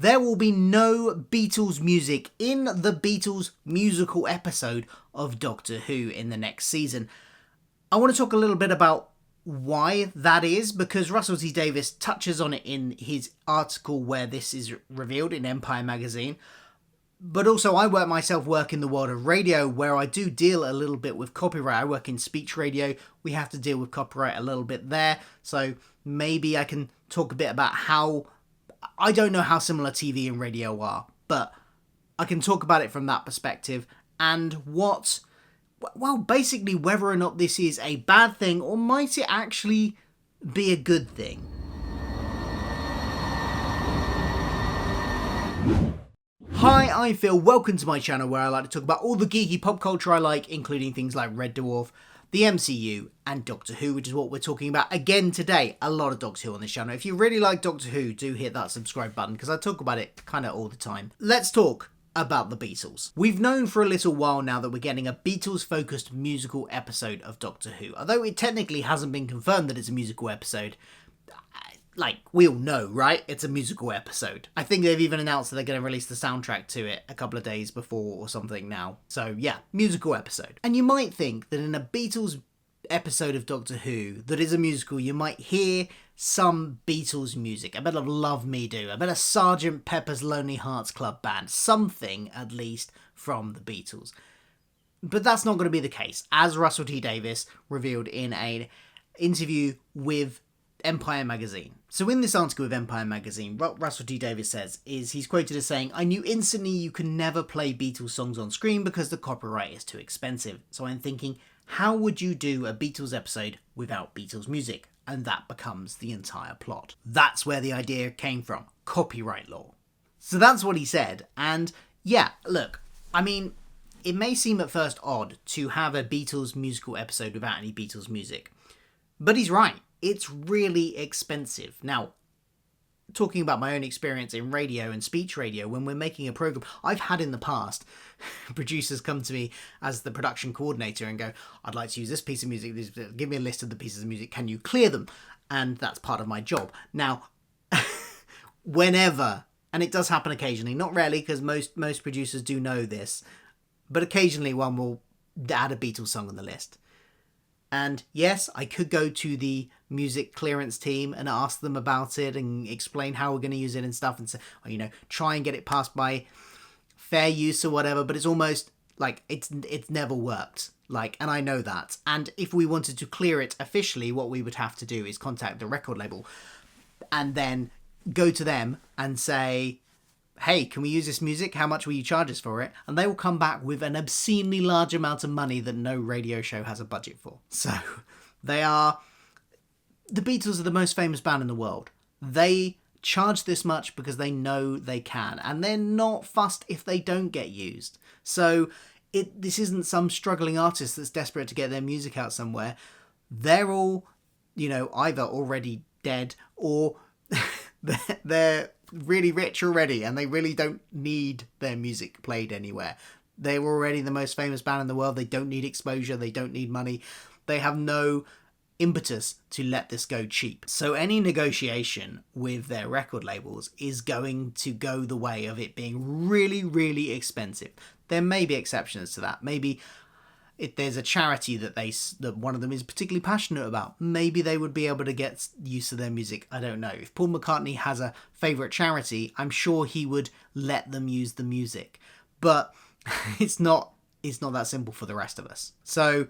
There will be no Beatles music in the Beatles musical episode of Doctor Who in the next season. I want to talk a little bit about why that is, because Russel T Davies touches on it in his article where this is revealed in Empire magazine. But also, I work in the world of radio, where I do deal a little bit with copyright. I work in speech radio. We have to deal with copyright a little bit there. So maybe I can talk a bit about how... I don't know how similar TV and radio are, but I can talk about it from that perspective and basically whether or not this is a bad thing or might it actually be a good thing. Hi, I'm Phil. Welcome to my channel where I like to talk about all the geeky pop culture I like, including things like Red Dwarf, the MCU, and Doctor Who, which is what we're talking about again today. A lot of Doctor Who on this channel. If you really like Doctor Who, do hit that subscribe button because I talk about it kind of all the time. Let's talk about the Beatles. We've known for a little while now that we're getting a Beatles-focused musical episode of Doctor Who. Although it technically hasn't been confirmed that it's a musical episode, like, we all know, right? It's a musical episode. I think they've even announced that they're going to release the soundtrack to it a couple of days before or something now. So, yeah, musical episode. And you might think that in a Beatles episode of Doctor Who that is a musical, you might hear some Beatles music. A bit of Love Me Do, a bit of Sgt. Pepper's Lonely Hearts Club Band. Something, at least, from the Beatles. But that's not going to be the case, as Russel T Davies revealed in an interview with Empire magazine. So in this article with Empire magazine, what Russel T Davies says is he's quoted as saying, "I knew instantly you can never play Beatles songs on screen because the copyright is too expensive. So I'm thinking, how would you do a Beatles episode without Beatles music?" And that becomes the entire plot. That's where the idea came from. Copyright law. So that's what he said. And yeah, look, I mean, it may seem at first odd to have a Beatles musical episode without any Beatles music. But he's right. It's really expensive. Now, talking about my own experience in radio and speech radio, when we're making a program, I've had in the past producers come to me as the production coordinator and go, "I'd like to use this piece of music. Give me a list of the pieces of music. Can you clear them?" And that's part of my job. Now, whenever, and it does happen occasionally, not rarely, because most producers do know this, but occasionally one will add a Beatles song on the list. And yes, I could go to the music clearance team and ask them about it and explain how we're going to use it and stuff and say, try and get it passed by fair use or whatever, but it's almost like it's never worked. And I know that. And if we wanted to clear it officially, what we would have to do is contact the record label and then go to them and say, "Hey, can we use this music? How much will you charge us for it?" And they will come back with an obscenely large amount of money that no radio show has a budget for. So the Beatles are the most famous band in the world. They charge this much because they know they can, and they're not fussed if they don't get used. So this isn't some struggling artist that's desperate to get their music out somewhere. They're all, either already dead or they're really rich already and they really don't need their music played anywhere. They were already the most famous band in the world. They don't need exposure. They don't need money. They have no impetus to let this go cheap. So any negotiation with their record labels is going to go the way of it being really, really expensive. There may be exceptions to that. Maybe if there's a charity that one of them is particularly passionate about, maybe they would be able to get use of their music. I don't know. If Paul McCartney has a favourite charity, I'm sure he would let them use the music. But it's not that simple for the rest of us. So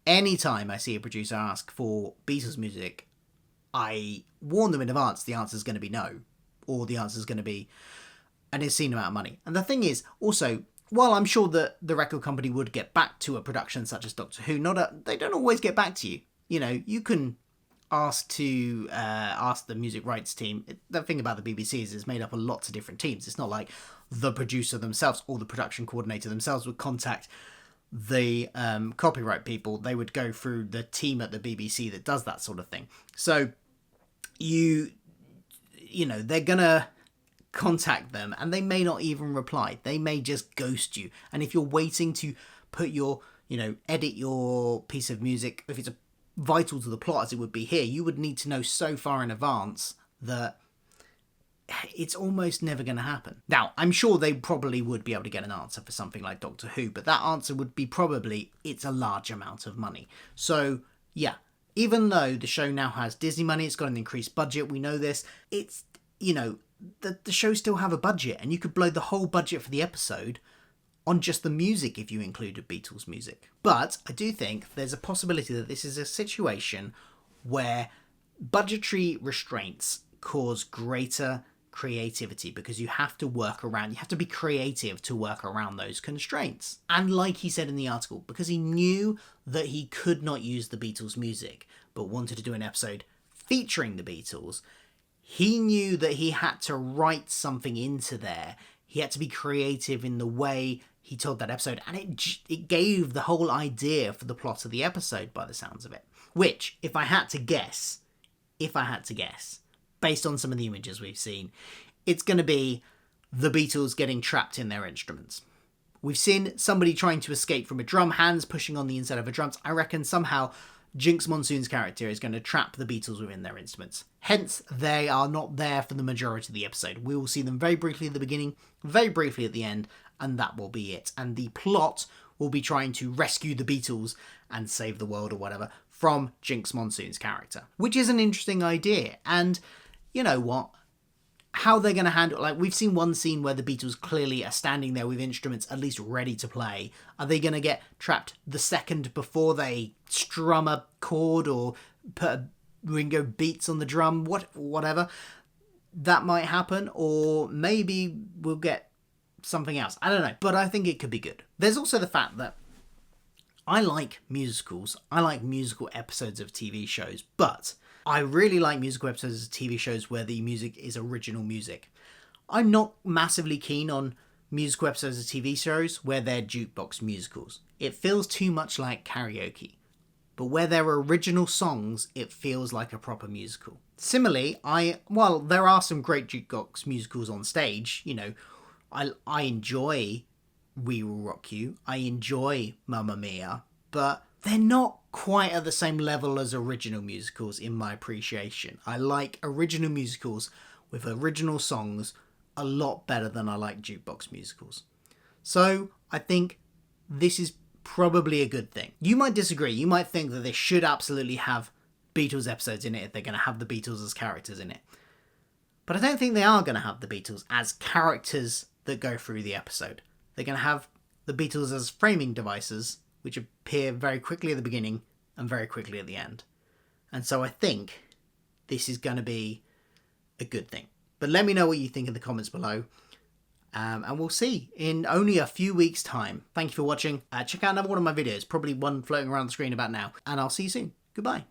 anytime I see a producer ask for Beatles music, I warn them in advance the answer's going to be no. Or the answer's going to be an obscene amount of money. And the thing is, also, while I'm sure that the record company would get back to a production such as Doctor Who, they don't always get back to you. You can ask the music rights team. The thing about the BBC is it's made up of lots of different teams. It's not like the producer themselves or the production coordinator themselves would contact the copyright people. They would go through the team at the BBC that does that sort of thing. So they're gonna contact them and they may not even reply. They may just ghost you. And if you're waiting to put your, edit your piece of music, if it's vital to the plot as it would be here, you would need to know so far in advance that it's almost never going to happen. Now, I'm sure they probably would be able to get an answer for something like Doctor Who, but that answer would be probably, it's a large amount of money. So, yeah, even though the show now has Disney money, it's got an increased budget, we know this, it's, you know, the show still have a budget, and you could blow the whole budget for the episode on just the music if you included Beatles music. But I do think there's a possibility that this is a situation where budgetary restraints cause greater creativity, because you have to be creative to work around those constraints. And like he said in the article, because he knew that he could not use the Beatles music but wanted to do an episode featuring the Beatles, he knew that he had to write something into there. He had to be creative in the way he told that episode, and it gave the whole idea for the plot of the episode by the sounds of it. Which, if I had to guess, based on some of the images we've seen, it's going to be the Beatles getting trapped in their instruments. We've seen somebody trying to escape from a drum, hands pushing on the inside of a drums. I reckon somehow Jinx Monsoon's character is going to trap the Beatles within their instruments. Hence, they are not there for the majority of the episode. We will see them very briefly at the beginning, very briefly at the end, and that will be it. And the plot will be trying to rescue the Beatles and save the world or whatever from Jinx Monsoon's character, which is an interesting idea. And you know what? How they're going to handle it, like we've seen one scene where the Beatles clearly are standing there with instruments at least ready to play. Are they going to get trapped the second before they strum a chord or put Ringo beats on the drum? Whatever. That might happen, or maybe we'll get something else. I don't know, but I think it could be good. There's also the fact that I like musicals. I like musical episodes of TV shows, but I really like musical episodes of TV shows where the music is original music. I'm not massively keen on musical episodes of TV shows where they're jukebox musicals. It feels too much like karaoke. But where there are original songs, it feels like a proper musical. Similarly, there are some great jukebox musicals on stage. You know, I enjoy We Will Rock You. I enjoy Mamma Mia. But they're not quite at the same level as original musicals in my appreciation. I like original musicals with original songs a lot better than I like jukebox musicals. So I think this is probably a good thing. You might disagree. You might think that they should absolutely have Beatles episodes in it if they're going to have the Beatles as characters in it. But I don't think they are going to have the Beatles as characters that go through the episode. They're going to have the Beatles as framing devices, which appear very quickly at the beginning and very quickly at the end. And so I think this is going to be a good thing. But let me know what you think in the comments below. And we'll see in only a few weeks' time. Thank you for watching. Check out another one of my videos, probably one floating around the screen about now. And I'll see you soon. Goodbye.